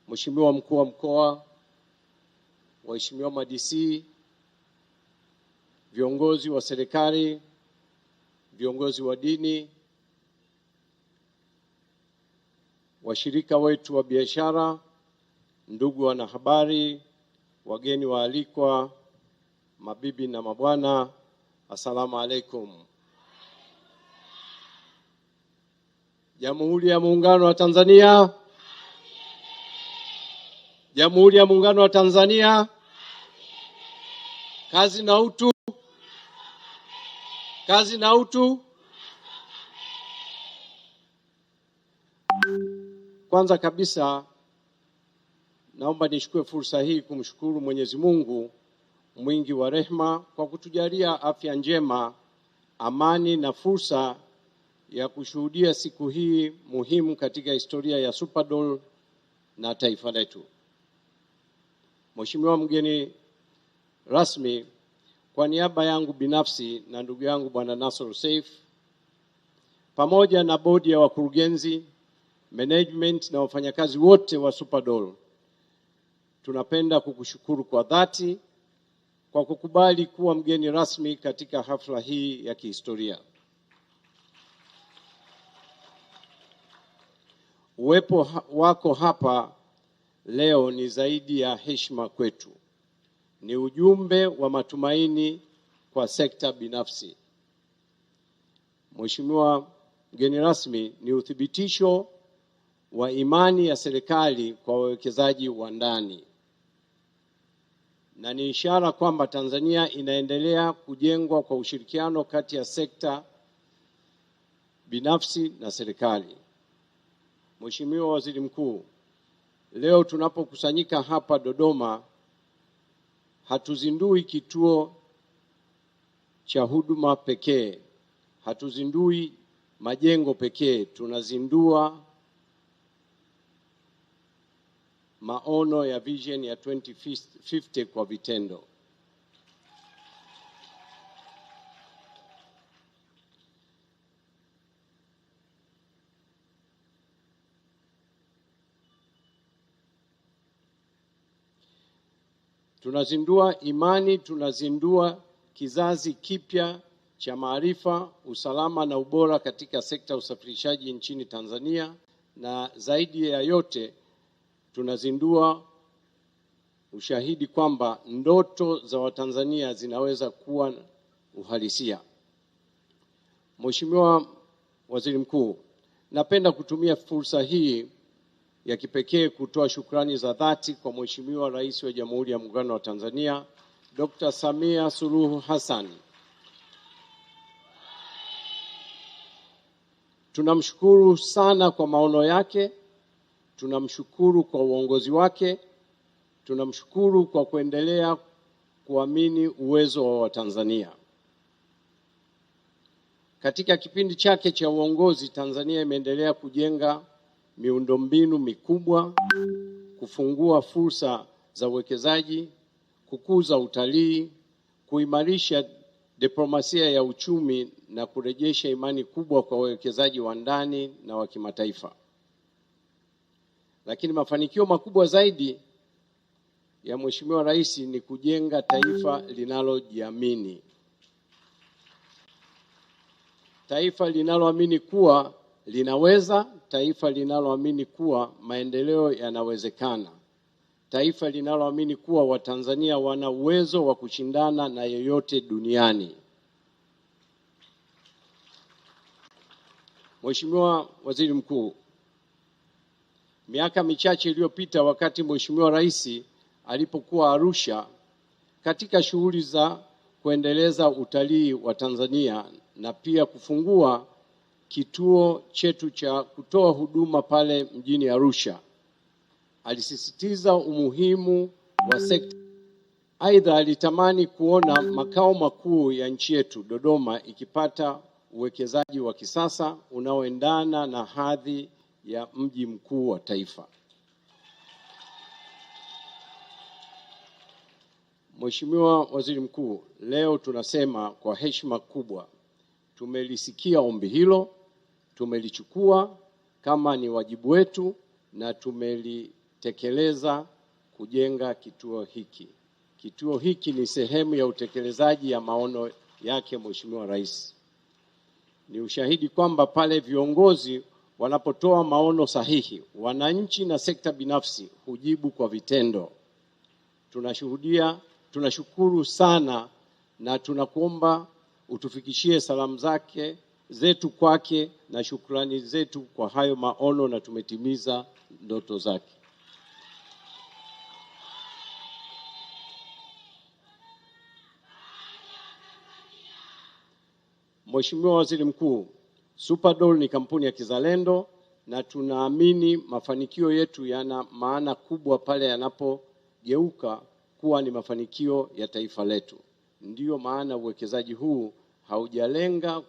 Mheshimiwa Mkuu wa Mkoa, waheshimiwa ma-DC, viongozi wa serikali, viongozi wa dini, washirika wetu wa biashara, ndugu wanahabari, wageni waalikwa, mabibi na mabwana, assalamu alaikum. Jamhuri ya Muungano wa Tanzania. Jamhuri ya Muungano wa Tanzania. Kazi na utu. Kazi na utu. Kwanza kabisa naomba nichukue fursa hii kumshukuru Mwenyezi Mungu mwingi wa rehema kwa kutujalia afya njema, amani na fursa ya kushuhudia siku hii muhimu katika historia ya Superdol na taifa letu. Mheshimiwa mgeni rasmi, kwa niaba yangu binafsi na ndugu yangu Bwana Nasr Seif, pamoja na bodi ya wakurugenzi, management na wafanyakazi wote wa Superdol, tunapenda kukushukuru kwa dhati kwa kukubali kuwa mgeni rasmi katika hafla hii ya kihistoria. Uwepo wako hapa leo ni zaidi ya heshima kwetu. Ni ujumbe wa matumaini kwa sekta binafsi. Mheshimiwa mgeni rasmi, ni uthibitisho wa imani ya serikali kwa wawekezaji wa ndani, na ni ishara kwamba Tanzania inaendelea kujengwa kwa ushirikiano kati ya sekta binafsi na serikali. Mheshimiwa Waziri Mkuu, leo tunapokusanyika hapa Dodoma, hatuzindui kituo cha huduma pekee, hatuzindui majengo pekee, tunazindua maono ya vision ya 2050 kwa vitendo. Tunazindua imani, tunazindua kizazi kipya cha maarifa, usalama na ubora katika sekta ya usafirishaji nchini Tanzania, na zaidi ya yote tunazindua ushahidi kwamba ndoto za Watanzania zinaweza kuwa uhalisia. Mheshimiwa Waziri Mkuu, napenda kutumia fursa hii ya kipekee kutoa shukrani za dhati kwa Mheshimiwa Rais wa Jamhuri ya Muungano wa Tanzania, Dr. Samia Suluhu Hassan. Tunamshukuru sana kwa maono yake, tunamshukuru kwa uongozi wake, tunamshukuru kwa kuendelea kuamini uwezo wa Watanzania. Katika kipindi chake cha uongozi, Tanzania imeendelea kujenga miundombinu mikubwa, kufungua fursa za uwekezaji, kukuza utalii, kuimarisha diplomasia ya uchumi na kurejesha imani kubwa kwa wawekezaji wa ndani na wa kimataifa. Lakini mafanikio makubwa zaidi ya Mheshimiwa Rais ni kujenga taifa linalojiamini. Taifa linaloamini kuwa linaweza, taifa linaloamini kuwa maendeleo yanawezekana, taifa linaloamini kuwa Watanzania wana uwezo wa kushindana na yeyote duniani. Mheshimiwa Waziri Mkuu, miaka michache iliyopita, wakati Mheshimiwa Rais alipokuwa Arusha katika shughuli za kuendeleza utalii wa Tanzania na pia kufungua kituo chetu cha kutoa huduma pale mjini Arusha, alisisitiza umuhimu wa sekta. Aidha, alitamani kuona makao makuu ya nchi yetu Dodoma ikipata uwekezaji wa kisasa unaoendana na hadhi ya mji mkuu wa taifa. Mheshimiwa Waziri Mkuu, leo tunasema kwa heshima kubwa, tumelisikia ombi hilo, tumelichukua kama ni wajibu wetu na kutekeleza kujenga kituo hiki. Kituo hiki ni sehemu ya utekelezaji ya maono yake Mheshimiwa Rais. Ni ushahidi kwamba pale viongozi wanapotoa maono sahihi, wananchi na sekta binafsi hujibu kwa vitendo. Tunashukuru sana na tunakuomba utufikishie salamu zetu kwake na shukrani zetu kwa hayo maono, na tumetimiza ndoto zake. Mheshimiwa Waziri Mkuu, Superdoll ni kampuni ya kizalendo na tunaamini mafanikio yetu yana maana kubwa pale yanapogeuka kuwa ni mafanikio ya taifa letu. Ndiyo maana uwekezaji huu haujalenga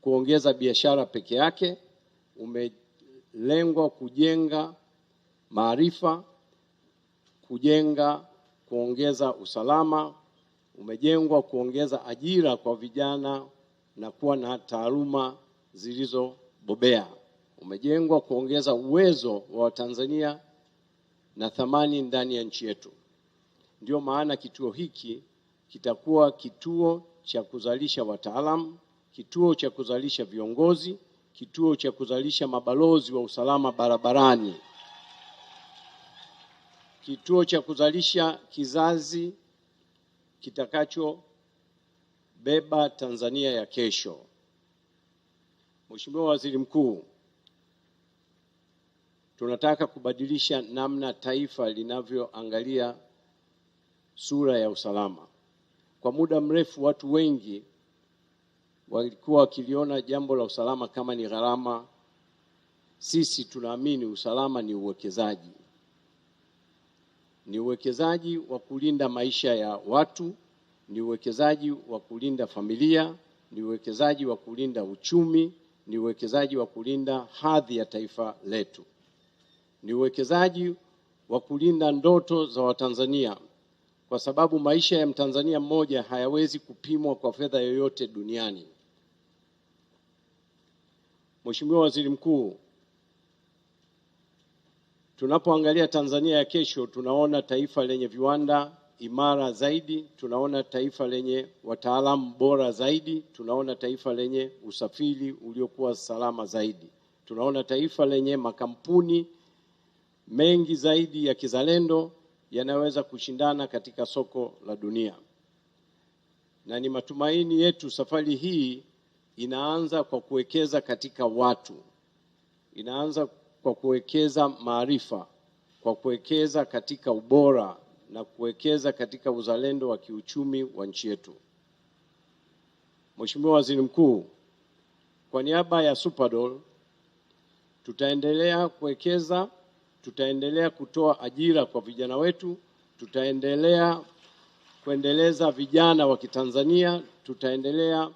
kuongeza biashara peke yake, umelengwa kujenga maarifa, kuongeza usalama, umejengwa kuongeza ajira kwa vijana na kuwa na taaluma zilizobobea. Umejengwa kuongeza uwezo wa Tanzania na thamani ndani ya nchi yetu. Ndio maana kituo hiki kitakuwa kituo cha kuzalisha wataalamu, kituo cha kuzalisha viongozi, kituo cha kuzalisha mabalozi wa usalama barabarani, kituo cha kuzalisha kizazi kitakacho beba Tanzania ya kesho. Mheshimiwa Waziri Mkuu, tunataka kubadilisha namna taifa linavyoangalia sura ya usalama. Kwa muda mrefu watu wengi walikuwa wakiliona jambo la usalama kama ni gharama. Sisi tunaamini usalama ni uwekezaji. Ni uwekezaji wa kulinda maisha ya watu, ni uwekezaji wa kulinda familia, ni uwekezaji wa kulinda uchumi, ni uwekezaji wa kulinda hadhi ya taifa letu. Ni uwekezaji wa kulinda ndoto za Watanzania, kwa sababu maisha ya Mtanzania mmoja hayawezi kupimwa kwa fedha yoyote duniani. Mheshimiwa Waziri Mkuu, tunapoangalia Tanzania ya kesho, tunaona taifa lenye viwanda imara zaidi, tunaona taifa lenye wataalamu bora zaidi, tunaona taifa lenye usafiri uliokuwa salama zaidi, tunaona taifa lenye makampuni mengi zaidi ya kizalendo yanaweza kushindana katika soko la dunia. Na ni matumaini yetu safari hii inaanza kwa kuwekeza katika watu, inaanza kwa kuwekeza maarifa, kwa kuwekeza katika ubora na kuwekeza katika uzalendo wa kiuchumi wa nchi yetu. Mheshimiwa Waziri Mkuu, kwa niaba ya Superdoll tutaendelea kuwekeza, tutaendelea kutoa ajira kwa vijana wetu, tutaendelea kuendeleza vijana wa Kitanzania, tutaendelea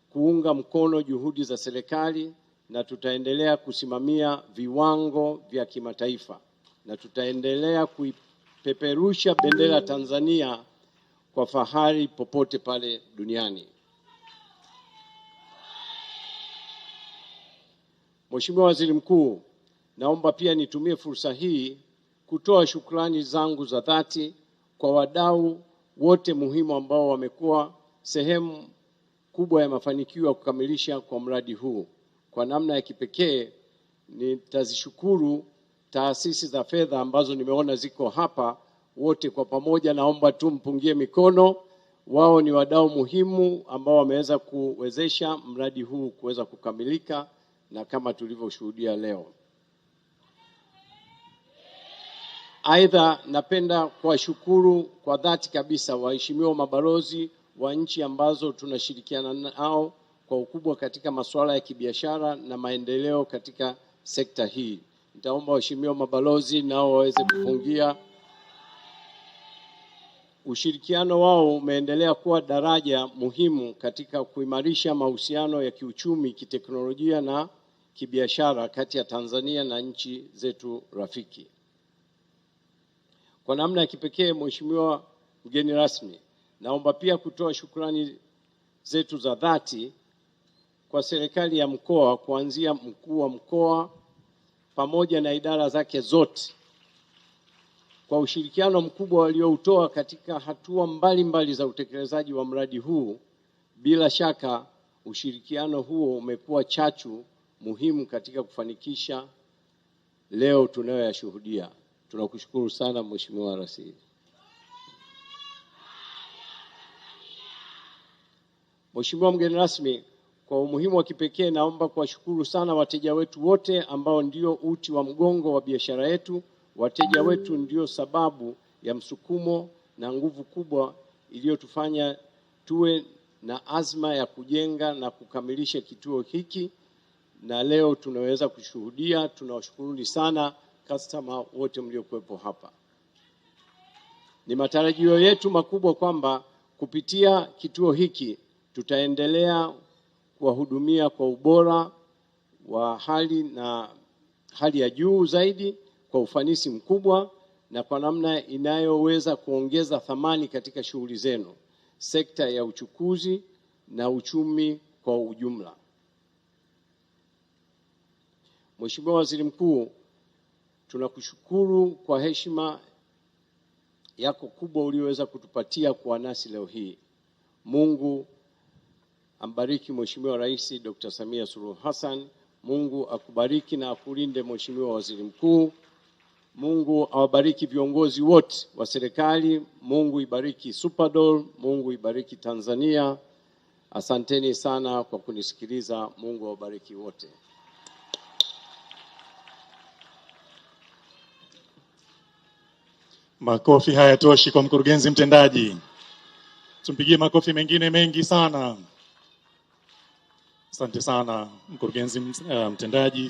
kuunga mkono juhudi za serikali na tutaendelea kusimamia viwango vya kimataifa na tutaendelea kuipeperusha bendera Tanzania kwa fahari popote pale duniani. Mheshimiwa Waziri Mkuu, naomba pia nitumie fursa hii kutoa shukrani zangu za dhati kwa wadau wote muhimu ambao wamekuwa sehemu kubwa ya mafanikio ya kukamilisha kwa mradi huu. Kwa namna ya kipekee nitazishukuru taasisi za fedha ambazo nimeona ziko hapa. Wote kwa pamoja naomba tu mpungie mikono. Wao ni wadau muhimu ambao wameweza kuwezesha mradi huu kuweza kukamilika na kama tulivyoshuhudia leo. Aidha, napenda kuwashukuru kwa dhati kabisa waheshimiwa mabalozi wa nchi ambazo tunashirikiana nao kwa ukubwa katika masuala ya kibiashara na maendeleo katika sekta hii. Nitaomba waheshimiwa mabalozi nao waweze kupungia. Ushirikiano wao umeendelea kuwa daraja muhimu katika kuimarisha mahusiano ya kiuchumi, kiteknolojia na kibiashara kati ya Tanzania na nchi zetu rafiki. Kwa namna ya kipekee, Mheshimiwa mgeni rasmi, naomba pia kutoa shukrani zetu za dhati kwa serikali ya mkoa, kuanzia mkuu wa mkoa pamoja na idara zake zote kwa ushirikiano mkubwa walioutoa katika hatua mbalimbali za utekelezaji wa mradi huu. Bila shaka ushirikiano huo umekuwa chachu muhimu katika kufanikisha leo tunayoyashuhudia. Tunakushukuru sana Mheshimiwa Rais. Mheshimiwa mgeni rasmi, kwa umuhimu wa kipekee naomba kuwashukuru sana wateja wetu wote ambao ndio uti wa mgongo wa biashara yetu. Wateja wetu ndio sababu ya msukumo na nguvu kubwa iliyotufanya tuwe na azma ya kujenga na kukamilisha kituo hiki, na leo tunaweza kushuhudia. Tunawashukuruni sana customer wote mliokuwepo hapa. Ni matarajio yetu makubwa kwamba kupitia kituo hiki tutaendelea kuwahudumia kwa ubora wa hali ya juu zaidi, kwa ufanisi mkubwa na kwa namna inayoweza kuongeza thamani katika shughuli zenu, sekta ya uchukuzi na uchumi kwa ujumla. Mheshimiwa Waziri Mkuu, tunakushukuru kwa heshima yako kubwa ulioweza kutupatia kuwa nasi leo hii. Mungu ambariki Mheshimiwa Rais Dr. Samia Suluhu Hassan. Mungu akubariki na akulinde Mheshimiwa Waziri Mkuu. Mungu awabariki viongozi wote wa serikali. Mungu ibariki Superdol. Mungu ibariki Tanzania. Asanteni sana kwa kunisikiliza. Mungu awabariki wote. Makofi hayatoshi kwa mkurugenzi mtendaji. Tumpigie makofi mengine mengi sana. Asante sana mkurugenzi mtendaji.